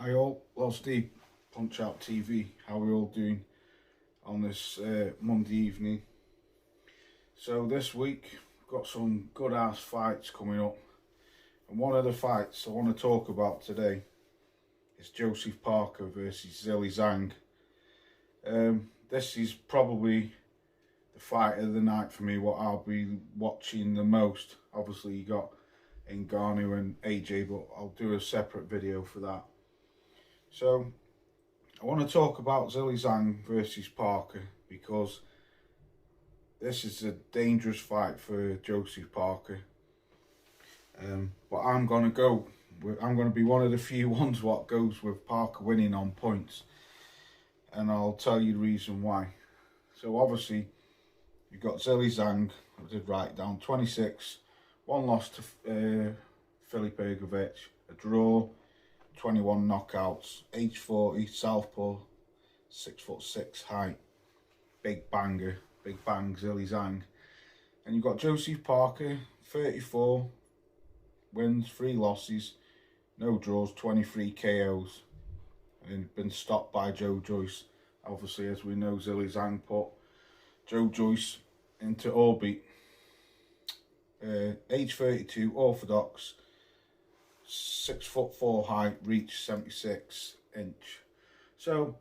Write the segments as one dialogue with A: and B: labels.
A: Hi all, well Steve, Punch Out TV, how are we all doing on this Monday evening? So this week, we've got some good ass fights coming up, and one of the fights I want to talk about today is Joseph Parker versus Zhang. This is probably the fight of the night for me, what I'll be watching the most. Obviously you got Ngannou and AJ, but I'll do a separate video for that. So I want to talk about Zhang versus Parker because this is a dangerous fight for Joseph Parker. But I'm going to be one of the few ones what goes with Parker winning on points, and I'll tell you the reason why. So obviously you've got Zhang, I did write down 26, one loss to Filip Ergovic, a draw, 21 knockouts, age 40, southpaw, 6'6" height, big banger, big bang Zhang. And you've got Joseph Parker, 34 wins, 3 losses, no draws, 23 KOs, and been stopped by Joe Joyce. Obviously, as we know, Zhang put Joe Joyce into orbit. Age 32, orthodox, 6'4" height, reach 76 inch. So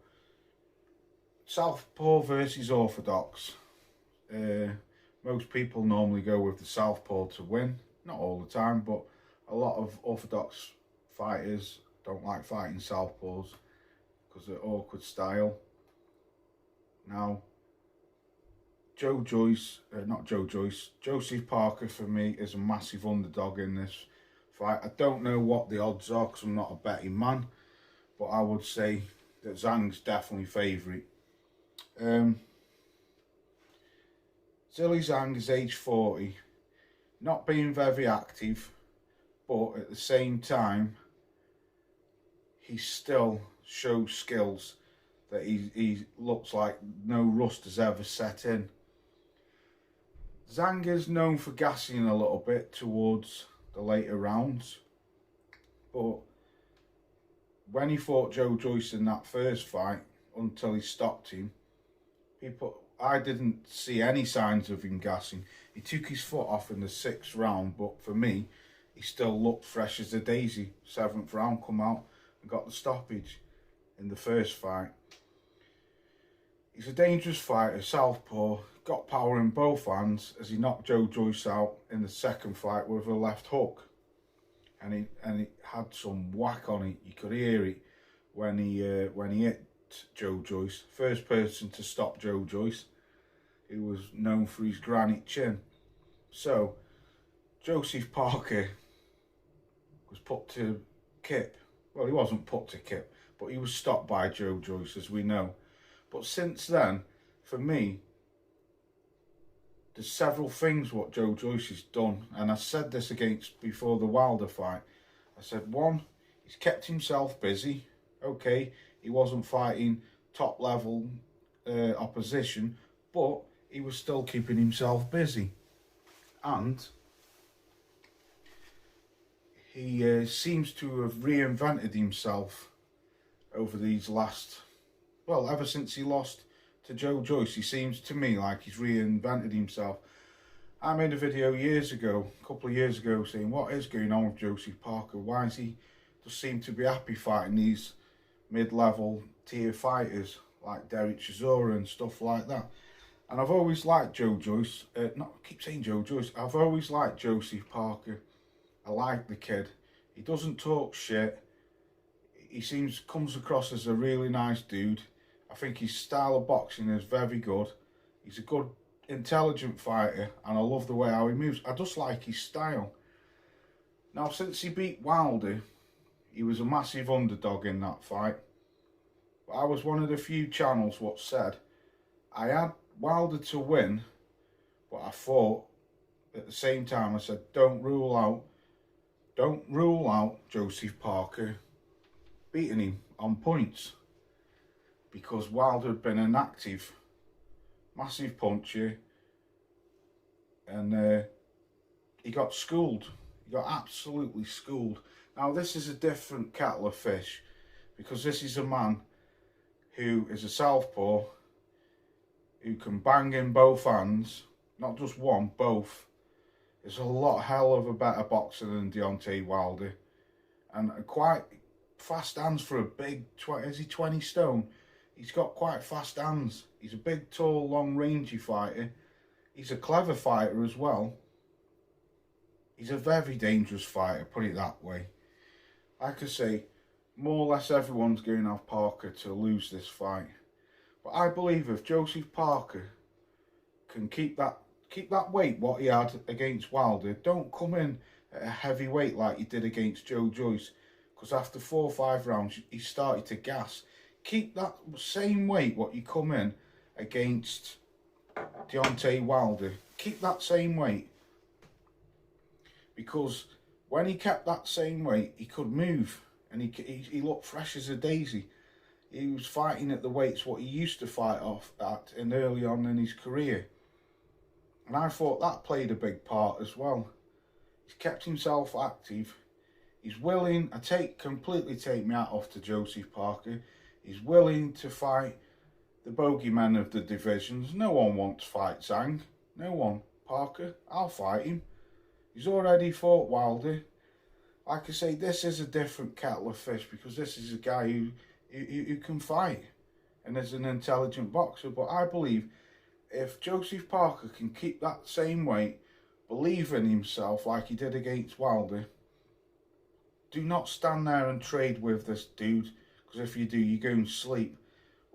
A: southpaw versus orthodox. Most people normally go with the southpaw to win, not all the time, but a lot of orthodox fighters don't like fighting southpaws because they're awkward style. Now Joseph Parker for me is a massive underdog in this fight. I don't know what the odds are because I'm not a betting man, but I would say that Zhang's definitely favourite. Zhang is age 40, not being very active, but at the same time he still shows skills that he looks like no rust has ever set in. Zhang is known for gassing a little bit towards the later rounds, but when he fought Joe Joyce in that first fight, until he stopped him, I didn't see any signs of him gassing. He took his foot off in the 6th round, but for me, he still looked fresh as a daisy. 7th round, come out and got the stoppage in the first fight. He's a dangerous fighter, southpaw, got power in both hands as he knocked Joe Joyce out in the second fight with a left hook. And he had some whack on it. You could hear it when he hit Joe Joyce. First person to stop Joe Joyce. He was known for his granite chin. So Joseph Parker was put to kip. Well, he wasn't put to kip, but he was stopped by Joe Joyce, as we know. But since then, for me, there's several things what Joe Joyce has done, and I said this before the Wilder fight. I said, one, he's kept himself busy. Okay, he wasn't fighting top level opposition, but he was still keeping himself busy. And he seems to have reinvented himself over these last, well, ever since he lost to Joe Joyce. He seems to me like he's reinvented himself. I made a video a couple of years ago, saying what is going on with Joseph Parker? Why is he just seem to be happy fighting these mid-level tier fighters like Derek Chisora and stuff like that? And I've always liked Joe Joyce. I keep saying Joe Joyce. I've always liked Joseph Parker. I like the kid. He doesn't talk shit. He comes across as a really nice dude. I think his style of boxing is very good. He's a good, intelligent fighter, and I love the way how he moves. I just like his style. Now, since he beat Wilder, he was a massive underdog in that fight. But I was one of the few channels what said I had Wilder to win, but I thought at the same time, I said, don't rule out Joseph Parker beating him on points, because Wilder had been an active, massive puncher, and he got schooled. He got absolutely schooled. Now, this is a different kettle of fish because this is a man who is a southpaw, who can bang in both hands, not just one, both. Is a hell of a better boxer than Deontay Wilder, and quite fast hands for a big, is he 20 stone? He's got quite fast hands. He's a big, tall, long, rangy fighter. He's a clever fighter as well. He's a very dangerous fighter, put it that way. Like I say, more or less everyone's going to have Parker to lose this fight. But I believe if Joseph Parker can keep that weight what he had against Wilder, don't come in at a heavy weight like he did against Joe Joyce, because after 4 or 5 rounds he started to gas. Keep that same weight what you come in against Deontay Wilder. Keep that same weight, because when he kept that same weight he could move, and he looked fresh as a daisy. He was fighting at the weights what he used to fight off at in early on in his career, and I thought that played a big part as well. He's kept himself active. He's willing, completely take me hat off to Joseph Parker. He's willing to fight the bogeyman of the divisions. No one wants to fight Zhang. No one. Parker, I'll fight him. He's already fought Wilder. Like I say, this is a different kettle of fish, because this is a guy who can fight and is an intelligent boxer. But I believe if Joseph Parker can keep that same weight, believe in himself like he did against Wilder, do not stand there and trade with this dude, because if you do, you're going to sleep.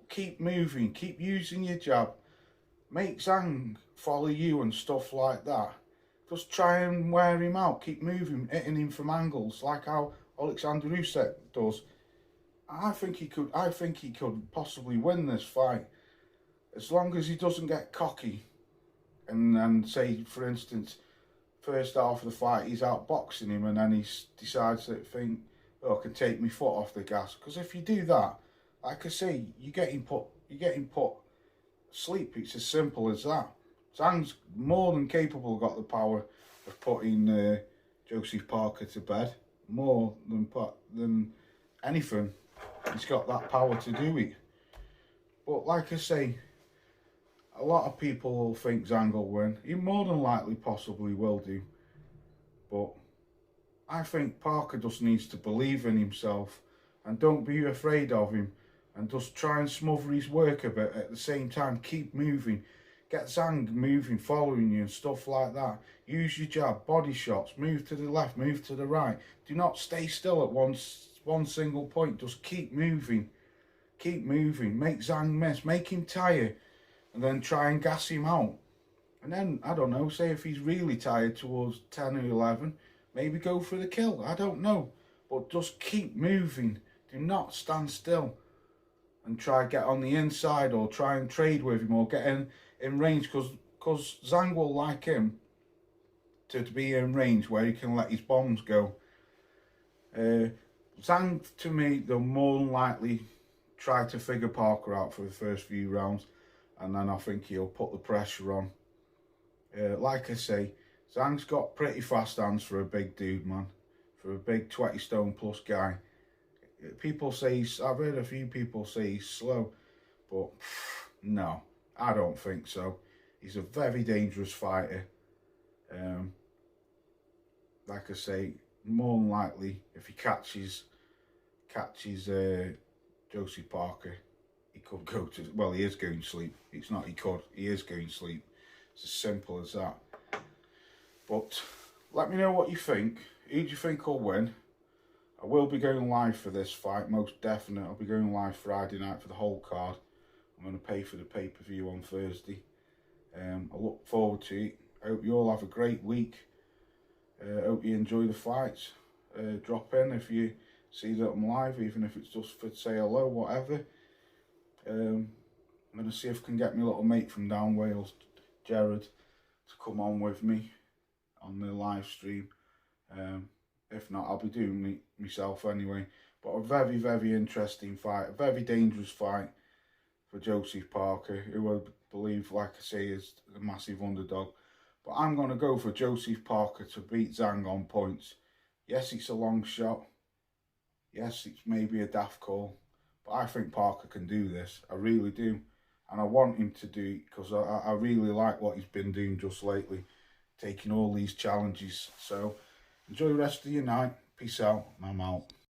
A: Keep moving, keep using your jab, make Zhang follow you and stuff like that. Just try and wear him out, keep moving, hitting him from angles like how Alexander Usyk does. I think he could possibly win this fight, as long as he doesn't get cocky and say, for instance, first half of the fight he's outboxing him and then he decides to think, oh, I can take my foot off the gas. Because if you do that, like I say, you're getting put sleep. It's as simple as that. Zhang's more than capable, got the power of putting Joseph Parker to bed. More than anything. He's got that power to do it. But like I say, a lot of people think Zhang will win. He more than likely possibly will do. But I think Parker just needs to believe in himself and don't be afraid of him, and just try and smother his work a bit at the same time. Keep moving. Get Zhang moving, following you and stuff like that. Use your jab, body shots, move to the left, move to the right. Do not stay still at one single point. Just keep moving. Keep moving. Make Zhang miss. Make him tired. And then try and gas him out. And then, I don't know, say if he's really tired towards 10 or 11, maybe go for the kill. I don't know. But just keep moving. Do not stand still. And try get on the inside or try and trade with him or get in range, because Zhang will like him to be in range where he can let his bombs go. Zhang, to me, they'll more than likely try to figure Parker out for the first few rounds, and then I think he'll put the pressure on. Like I say, Zhang's got pretty fast hands for a big dude, man. For a big 20 stone plus guy. People say, I've heard a few people say he's slow, but no, I don't think so. He's a very dangerous fighter. Like I say, more than likely, if he catches Joseph Parker, he could go to, well, he is going to sleep. It's not he could, he is going to sleep. It's as simple as that. But let me know what you think. Who do you think will win? I will be going live for this fight, most definite. I'll be going live Friday night for the whole card. I'm going to pay for the pay-per-view on Thursday. I look forward to it. I hope you all have a great week. Hope you enjoy the fights. Drop in if you see that I'm live, even if it's just for say hello, whatever. I'm going to see if I can get my little mate from down Wales, Jared, to come on with me on the live stream. If not, I'll be doing it myself anyway. But a very, very interesting fight. A very dangerous fight for Joseph Parker, who I believe, like I say, is a massive underdog. But I'm going to go for Joseph Parker to beat Zhang on points. Yes, it's a long shot. Yes, it's maybe a daft call, but I think Parker can do this. I really do. And I want him to do it because I really like what he's been doing just lately, taking all these challenges. So enjoy the rest of your night. Peace out. I'm out.